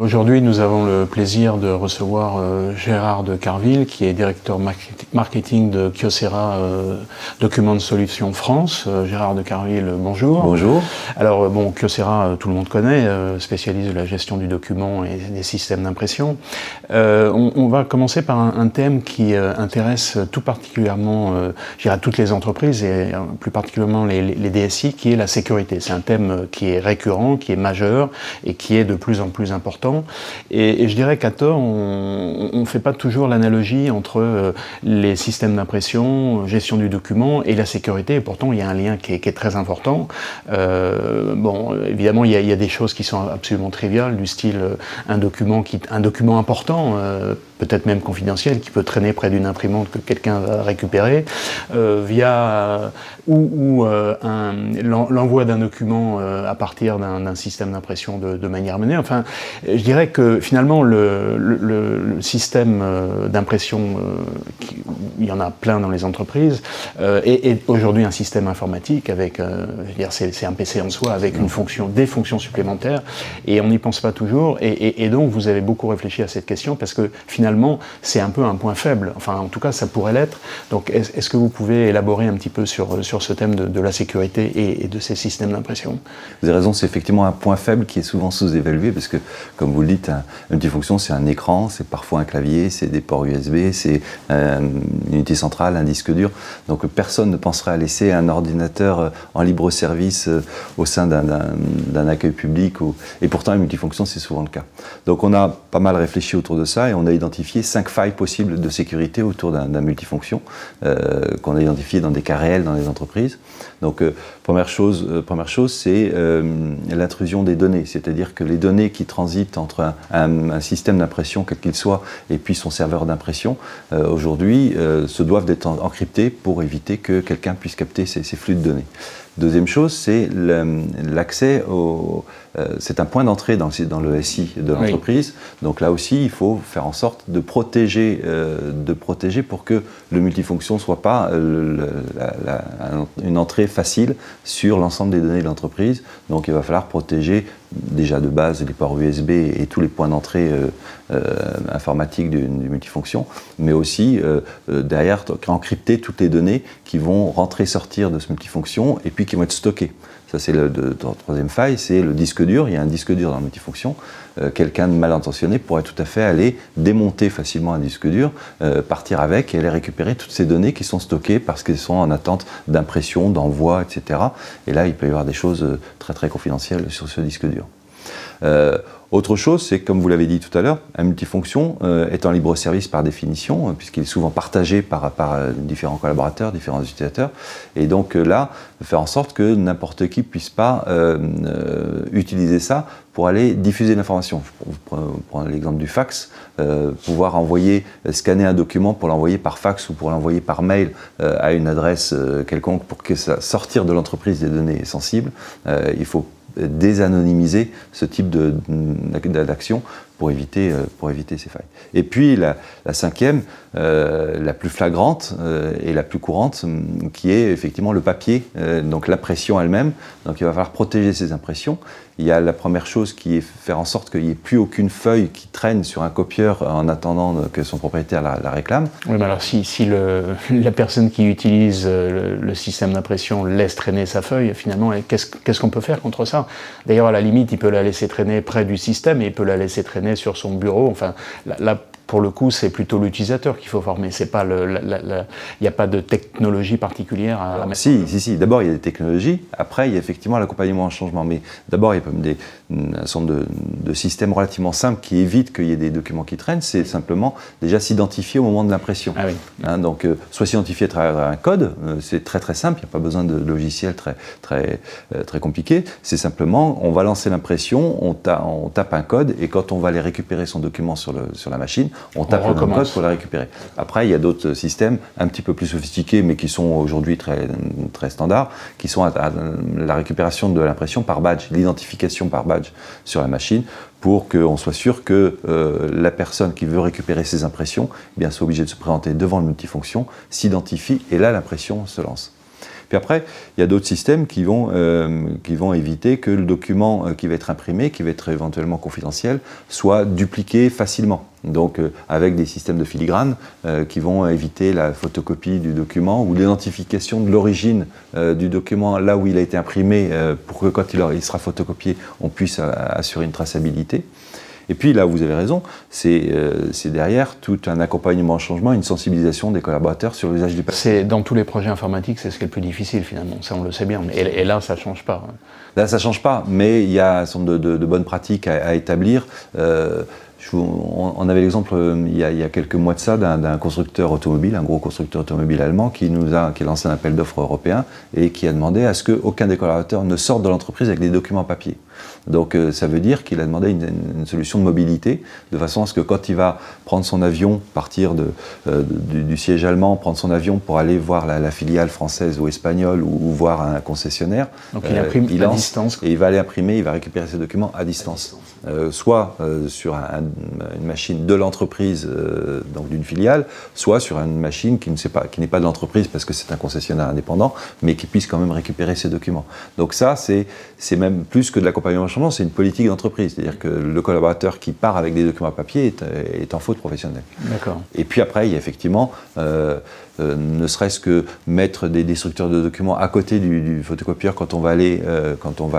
Aujourd'hui, nous avons le plaisir de recevoir Gérard de Carville, qui est directeur marketing de Kyocera Document Solutions France. Gérard de Carville, bonjour. Bonjour. Alors, bon, Kyocera, tout le monde connaît, spécialiste de la gestion du document et des systèmes d'impression. On va commencer par un thème qui intéresse tout particulièrement, je dirais, toutes les entreprises et plus particulièrement les DSI, qui est la sécurité. C'est un thème qui est récurrent, qui est majeur et qui est de plus en plus important. Et je dirais qu'à tort, on ne fait pas toujours l'analogie entre les systèmes d'impression, gestion du document et la sécurité. Et pourtant, il y a un lien qui est très important. Bon, évidemment, il y a des choses qui sont absolument triviales, du style un document important, peut-être même confidentiel, qui peut traîner près d'une imprimante que quelqu'un va récupérer, via l'envoi d'un document à partir d'un système d'impression de manière menée. Enfin, je dirais que finalement le système d'impression, il y en a plein dans les entreprises, est aujourd'hui un système informatique avec, je veux dire, c'est un PC en soi avec des fonctions supplémentaires, et on n'y pense pas toujours. Et donc vous avez beaucoup réfléchi à cette question parce que finalement c'est un peu un point faible. Enfin, en tout cas, ça pourrait l'être. Donc, est-ce que vous pouvez élaborer un petit peu sur ce thème de la sécurité et de ces systèmes d'impression? Vous avez raison, c'est effectivement un point faible qui est souvent sous-évalué parce que, comme vous le dites, une multifonction, c'est un écran, c'est parfois un clavier, c'est des ports USB, c'est une unité centrale, un disque dur. Donc, personne ne penserait à laisser un ordinateur en libre service au sein d'un accueil public. Et pourtant, une multifonction, c'est souvent le cas. Donc, on a pas mal réfléchi autour de ça et on a identifié 5 failles possibles de sécurité autour d'un multifonction qu'on a identifié dans des cas réels dans les entreprises. Donc, première chose, c'est l'intrusion des données, c'est-à-dire que les données qui transitent entre un système d'impression, quel qu'il soit, et puis son serveur d'impression, aujourd'hui, se doivent d'être encryptées pour éviter que quelqu'un puisse capter ces flux de données. Deuxième chose, c'est l'accès c'est un point d'entrée dans le SI de l'entreprise. Oui. Donc là aussi, il faut faire en sorte de protéger pour que le multifonction ne soit pas une entrée facile sur l'ensemble des données de l'entreprise. Donc il va falloir protéger déjà de base les ports USB et tous les points d'entrée informatiques du multifonction, mais aussi derrière encrypter toutes les données qui vont rentrer-sortir de ce multifonction et puis qui vont être stockées. Ça, c'est la troisième faille, c'est le disque dur. Il y a un disque dur dans la multifonction. Quelqu'un de mal intentionné pourrait tout à fait aller démonter facilement un disque dur, partir avec et aller récupérer toutes ces données qui sont stockées parce qu'elles sont en attente d'impression, d'envoi, etc. Et là, il peut y avoir des choses très très confidentielles sur ce disque dur. Autre chose, c'est comme vous l'avez dit tout à l'heure, un multifonction est en libre service par définition, puisqu'il est souvent partagé par différents collaborateurs, différents utilisateurs. Et donc là, faire en sorte que n'importe qui ne puisse pas utiliser ça pour aller diffuser l'information. Je prends l'exemple du fax, pouvoir scanner un document pour l'envoyer par fax ou pour l'envoyer par mail à une adresse quelconque pour que ça sortir de l'entreprise des données sensibles. Il faut désanonymiser ce type d'action pour éviter ces failles. Et puis la cinquième, la plus flagrante et la plus courante, qui est effectivement le papier, donc l'impression elle-même. Donc il va falloir protéger ces impressions. Il y a la première chose qui est faire en sorte qu'il n'y ait plus aucune feuille qui traîne sur un copieur en attendant que son propriétaire la réclame. Oui, mais alors si la personne qui utilise le système d'impression laisse traîner sa feuille, finalement, qu'est-ce qu'on peut faire contre ça? D'ailleurs, à la limite, il peut la laisser traîner près du système et il peut la laisser traîner sur son bureau. Enfin, là, pour le coup, c'est plutôt l'utilisateur qu'il faut former. C'est pas il n'y a pas de technologie particulière à mettre. Si. D'abord, il y a des technologies. Après, il y a effectivement l'accompagnement au changement. Mais d'abord, il y a un certain nombre de systèmes relativement simples qui évitent qu'il y ait des documents qui traînent. C'est simplement déjà s'identifier au moment de l'impression. Ah oui. Donc, soit s'identifier à travers un code. C'est très très simple. Il n'y a pas besoin de logiciel très compliqué. C'est simplement, on va lancer l'impression, on tape un code et quand on va aller récupérer son document sur la machine, on tape le même code pour la récupérer. Après, il y a d'autres systèmes un petit peu plus sophistiqués, mais qui sont aujourd'hui très, très standards, qui sont à la récupération de l'impression par badge, l'identification par badge sur la machine, pour qu'on soit sûr que la personne qui veut récupérer ses impressions soit obligée de se présenter devant le multifonction, s'identifie, et là, l'impression se lance. Puis après, il y a d'autres systèmes qui vont éviter que le document qui va être imprimé, qui va être éventuellement confidentiel, soit dupliqué facilement. Donc avec des systèmes de filigrane qui vont éviter la photocopie du document ou l'identification de l'origine du document là où il a été imprimé pour que quand il sera photocopié, on puisse assurer une traçabilité. Et puis là, vous avez raison, c'est derrière tout un accompagnement au changement, une sensibilisation des collaborateurs sur l'usage du papier. Dans tous les projets informatiques, c'est ce qui est le plus difficile finalement, ça on le sait bien, et là ça ne change pas. Là ça ne change pas, mais il y a un certain nombre de bonnes pratiques à établir. On avait l'exemple il y a quelques mois de ça d'un constructeur automobile, un gros constructeur automobile allemand qui a lancé un appel d'offres européen et qui a demandé à ce qu'aucun des collaborateurs ne sorte de l'entreprise avec des documents papier. Donc ça veut dire qu'il a demandé une solution de mobilité, de façon à ce que quand il va prendre son avion, partir du siège allemand, prendre son avion pour aller voir la filiale française ou espagnole ou voir un concessionnaire, donc il imprime à distance. Et il va aller imprimer, il va récupérer ses documents à distance. Soit sur une machine de l'entreprise, donc d'une filiale, soit sur une machine qui n'est pas de l'entreprise parce que c'est un concessionnaire indépendant, mais qui puisse quand même récupérer ses documents. Donc ça, c'est même plus que de l'accompagnement au changement, c'est une politique d'entreprise. C'est-à-dire que le collaborateur qui part avec des documents à papier est en faute professionnelle. D'accord. Et puis après, il y a effectivement, ne serait-ce que mettre des destructeurs de documents à côté du photocopieur quand on va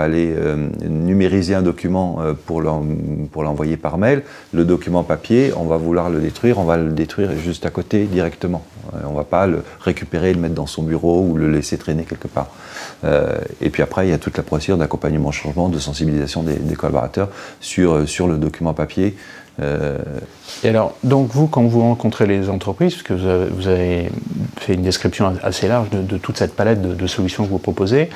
aller numériser un document pour l'envoyer par mail. Le document papier, on va vouloir le détruire, on va le détruire juste à côté directement. On ne va pas le récupérer, le mettre dans son bureau ou le laisser traîner quelque part. Et puis après, il y a toute la procédure d'accompagnement au changement, de sensibilisation des collaborateurs sur le document papier. Et alors, donc vous, quand vous rencontrez les entreprises, parce que vous avez fait une description assez large de toute cette palette de solutions que vous proposez,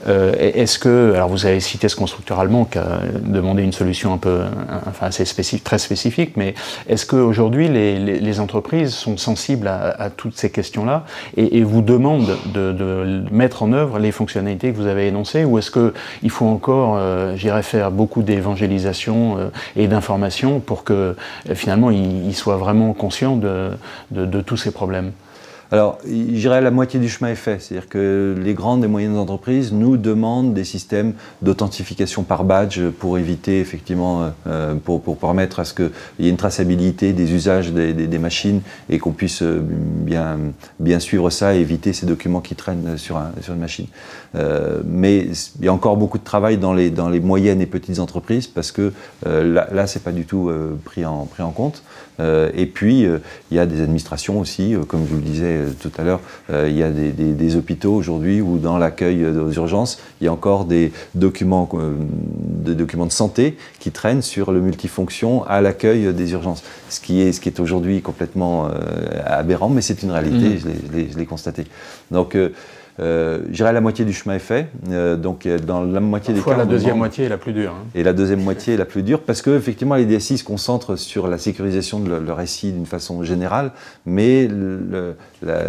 est-ce que, alors vous avez cité ce constructeur allemand qui a demandé une solution un peu, enfin assez spécifique, très spécifique, mais est-ce qu'aujourd'hui les entreprises sont sensibles à toutes ces questions-là et vous demandent de mettre en œuvre les fonctionnalités que vous avez énoncées, ou est-ce qu'il faut encore, j'irais faire beaucoup d'évangélisation et d'information pour que finalement ils soient vraiment conscients de tous ces problèmes? Alors, je dirais la moitié du chemin est fait. C'est-à-dire que les grandes et moyennes entreprises nous demandent des systèmes d'authentification par badge pour éviter, effectivement, pour permettre à ce qu'il y ait une traçabilité des usages des machines et qu'on puisse bien suivre ça et éviter ces documents qui traînent sur une machine. Mais il y a encore beaucoup de travail dans les moyennes et petites entreprises parce que là c'est pas du tout pris en compte. Et puis, il y a des administrations aussi, comme je vous le disais tout à l'heure, il y a des hôpitaux aujourd'hui où dans l'accueil aux urgences, il y a encore des documents de santé qui traînent sur le multifonction à l'accueil des urgences. Ce qui est aujourd'hui complètement aberrant, mais c'est une réalité, je l'ai constaté. Donc, je dirais la moitié du chemin est fait, donc dans la moitié des cas... la deuxième moitié est la plus dure. Hein. Et la deuxième moitié est la plus dure, parce que effectivement les DSI se concentrent sur la sécurisation de leur SI d'une façon générale, mais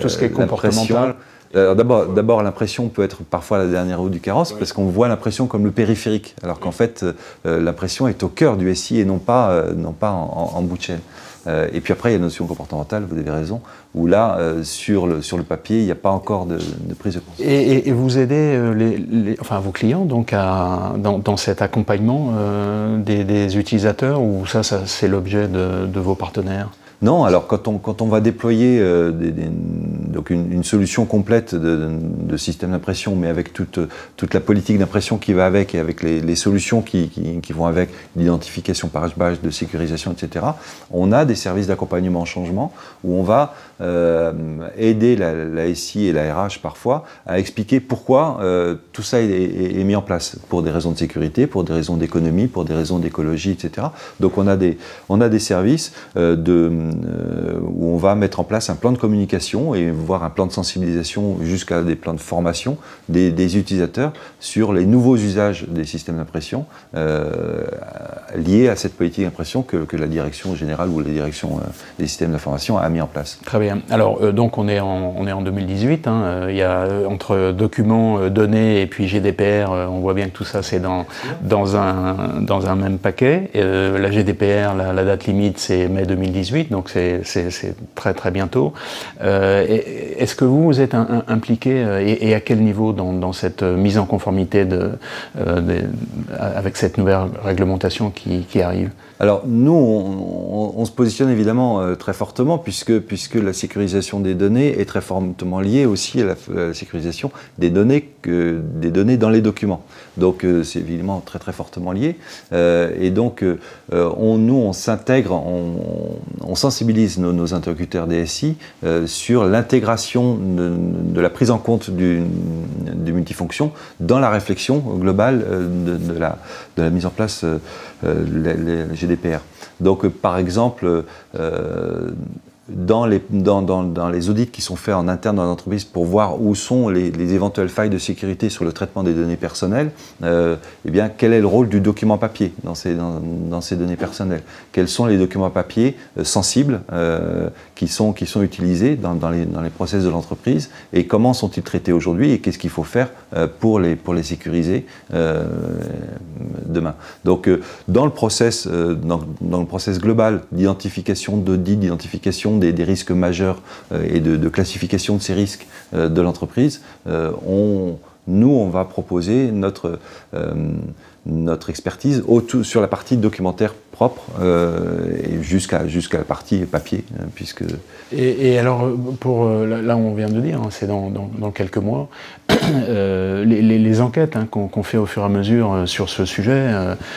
tout ce qui est comportemental... D'abord, l'impression peut être parfois la dernière roue du carrosse, parce qu'on voit l'impression comme le périphérique, alors qu'en fait, l'impression est au cœur du SI et non pas en bout de chaîne. Et puis après, il y a la notion comportementale, vous avez raison, où là, sur le papier, il n'y a pas encore de prise de conscience. Et vous aidez vos clients donc dans cet accompagnement des utilisateurs, ou ça c'est l'objet de vos partenaires? Non, alors quand on va déployer donc une solution complète de système d'impression, mais avec toute la politique d'impression qui va avec, et avec les solutions qui vont avec, l'identification par HBAS, de sécurisation, etc., on a des services d'accompagnement en changement où on va aider la SI et la RH parfois à expliquer pourquoi tout ça est mis en place, pour des raisons de sécurité, pour des raisons d'économie, pour des raisons d'écologie, etc. Donc on a des services où on va mettre en place un plan de communication et voire un plan de sensibilisation jusqu'à des plans de formation des utilisateurs sur les nouveaux usages des systèmes d'impression liés à cette politique d'impression que la direction générale ou la direction des systèmes d'information a mis en place. Très bien. Alors donc on est en 2018, hein, il y a entre documents, données et puis GDPR, on voit bien que tout ça c'est dans un même paquet. La GDPR, la date limite c'est mai 2018, donc c'est très très bientôt. Est-ce que vous êtes impliqué et à quel niveau dans cette mise en conformité avec cette nouvelle réglementation qui arrive? Alors nous, on se positionne évidemment très fortement puisque la sécurisation des données est très fortement liée aussi à la sécurisation des données dans les documents. Donc c'est évidemment très très fortement lié. Et donc on s'intègre, on sensibilise nos interlocuteurs DSI sur l'intégration de la prise en compte du multifonction dans la réflexion globale de la mise en place les GDPR. Donc, par exemple, dans les audits qui sont faits en interne dans l'entreprise pour voir où sont les éventuelles failles de sécurité sur le traitement des données personnelles, eh bien, quel est le rôle du document papier dans ces données personnelles? Quels sont les documents papier sensibles qui sont utilisés dans les process de l'entreprise et comment sont-ils traités aujourd'hui et qu'est-ce qu'il faut faire pour les sécuriser demain? Donc, dans le process global d'identification d'audit, d'identification des risques majeurs et de classification de ces risques de l'entreprise, on va proposer notre expertise sur la partie documentaire propre et jusqu'à la partie papier. Puisque... Et alors, là on vient de dire, hein, c'est dans quelques mois, les enquêtes qu'on fait au fur et à mesure sur ce sujet,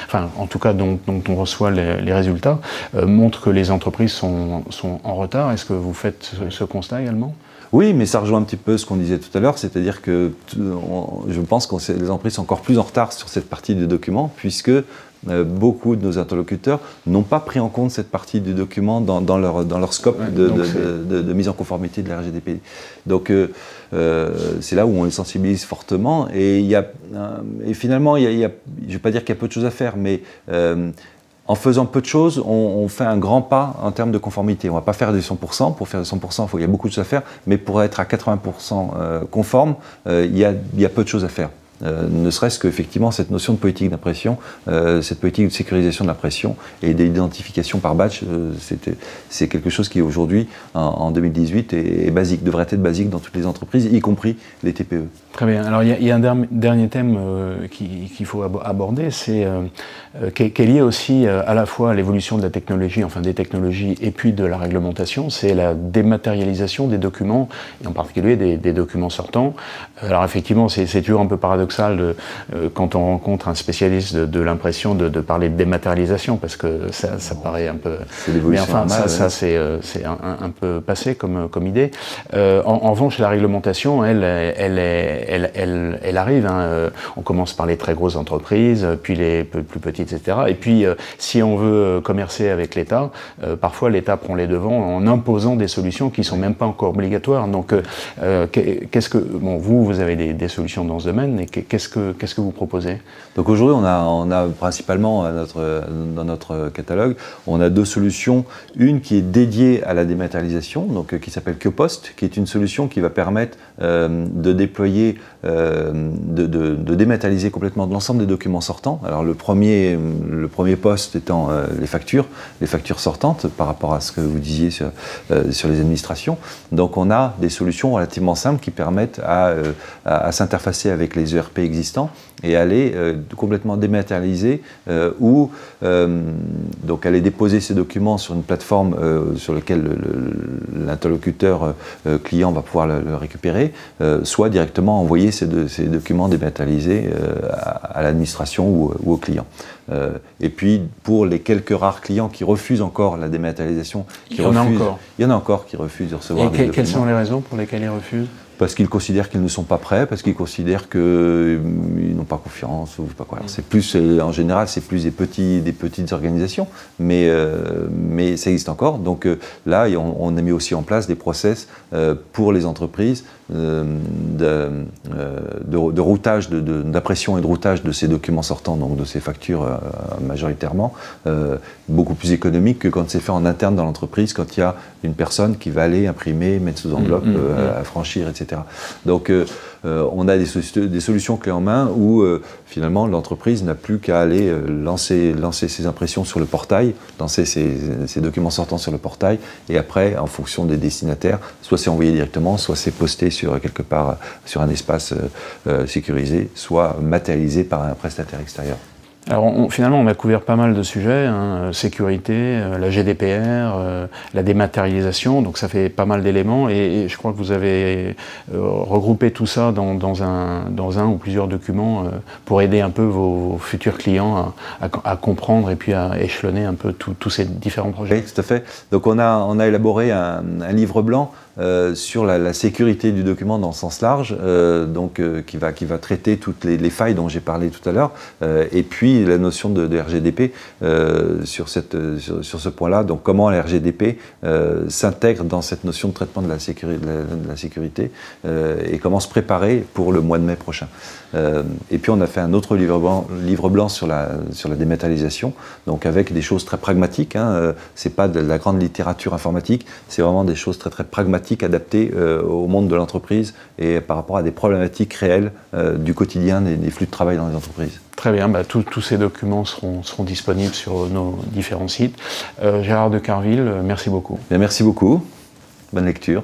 enfin en tout cas dont on reçoit les résultats, montrent que les entreprises sont en retard. Est-ce que vous faites ce constat également? Oui, mais ça rejoint un petit peu ce qu'on disait tout à l'heure, c'est-à-dire que je pense que les entreprises sont encore plus en retard sur cette partie du document, puisque beaucoup de nos interlocuteurs n'ont pas pris en compte cette partie du document dans leur scope de mise en conformité de la RGDP. Donc c'est là où on les sensibilise fortement, et finalement, je ne vais pas dire qu'il y a peu de choses à faire, mais en faisant peu de choses, on fait un grand pas en termes de conformité. On ne va pas faire du 100%. Pour faire du 100%, il y a beaucoup de choses à faire. Mais pour être à 80% conforme, il y a peu de choses à faire. Ne serait-ce qu'effectivement cette notion de politique d'impression, cette politique de sécurisation de l'impression et d'identification par badge, c'est quelque chose qui aujourd'hui, en 2018, est basique, devrait être basique dans toutes les entreprises, y compris les TPE. Très bien. Alors il y a un dernier thème qu'il faut aborder, qui est lié aussi à la fois à l'évolution de la technologie, enfin des technologies, et puis de la réglementation, c'est la dématérialisation des documents, et en particulier des documents sortants. Alors effectivement, c'est toujours un peu paradoxal quand on rencontre un spécialiste de l'impression de parler de dématérialisation, parce que ça paraît un peu... Mais enfin, ça c'est un peu passé comme idée. En revanche, la réglementation, elle arrive. On commence par les très grosses entreprises, puis les plus petites, etc. Et puis, si on veut commercer avec l'État, parfois l'État prend les devants en imposant des solutions qui ne sont même pas encore obligatoires. Donc, vous avez des solutions dans ce domaine, et qu'est-ce que vous proposez? Donc aujourd'hui, on a principalement dans notre catalogue, on a deux solutions. Une qui est dédiée à la dématérialisation, donc qui s'appelle Quepost, qui est une solution qui va permettre de déployer, de dématérialiser complètement l'ensemble des documents sortants. Alors le premier poste étant les factures sortantes par rapport à ce que vous disiez sur les administrations. Donc on a des solutions relativement simples qui permettent à s'interfacer avec les ERP existants et aller complètement dématérialiser ou donc aller déposer ces documents sur une plateforme sur laquelle l'interlocuteur client va pouvoir le récupérer, soit directement envoyer ces documents dématérialisés à l'administration ou au client. Et puis pour les quelques rares clients qui refusent encore la dématérialisation, il y en a encore qui refusent de recevoir des documents. Quelles sont les raisons pour lesquelles ils refusent? Parce qu'ils considèrent qu'ils ne sont pas prêts, parce qu'ils considèrent qu'ils n'ont pas confiance, ou pas quoi. C'est plus, en général, c'est plus des petites organisations, mais ça existe encore. Donc là, on a mis aussi en place des process pour les entreprises de routage, d'impression et de routage de ces documents sortants, donc de ces factures majoritairement, beaucoup plus économique que quand c'est fait en interne dans l'entreprise, quand il y a une personne qui va aller imprimer, mettre sous enveloppe, affranchir, etc. etc. Donc on a des solutions clés en main où finalement l'entreprise n'a plus qu'à aller lancer ses impressions sur le portail, lancer ses documents sortants sur le portail, et après, en fonction des destinataires, soit c'est envoyé directement, soit c'est posté quelque part sur un espace sécurisé, soit matérialisé par un prestataire extérieur. Alors finalement, on a couvert pas mal de sujets, hein, sécurité, la GDPR, la dématérialisation, donc ça fait pas mal d'éléments, et je crois que vous avez regroupé tout ça dans un ou plusieurs documents pour aider un peu vos futurs clients à comprendre et puis à échelonner un peu tous ces différents projets. Oui, tout à fait. Donc on a élaboré un livre blanc sur la sécurité du document dans le sens large, qui va traiter toutes les failles dont j'ai parlé tout à l'heure, et puis la notion de RGDP sur ce point-là, donc comment la RGDP s'intègre dans cette notion de traitement de la sécurité et comment se préparer pour le mois de mai prochain. Et puis on a fait un autre livre blanc sur la dématérialisation, donc avec des choses très pragmatiques, hein, c'est pas de la grande littérature informatique, c'est vraiment des choses très pragmatiques adaptées au monde de l'entreprise et par rapport à des problématiques réelles du quotidien des flux de travail dans les entreprises. Très bien, tous ces documents seront disponibles sur nos différents sites. Gérard de Carville, merci beaucoup. Bien, merci beaucoup, bonne lecture.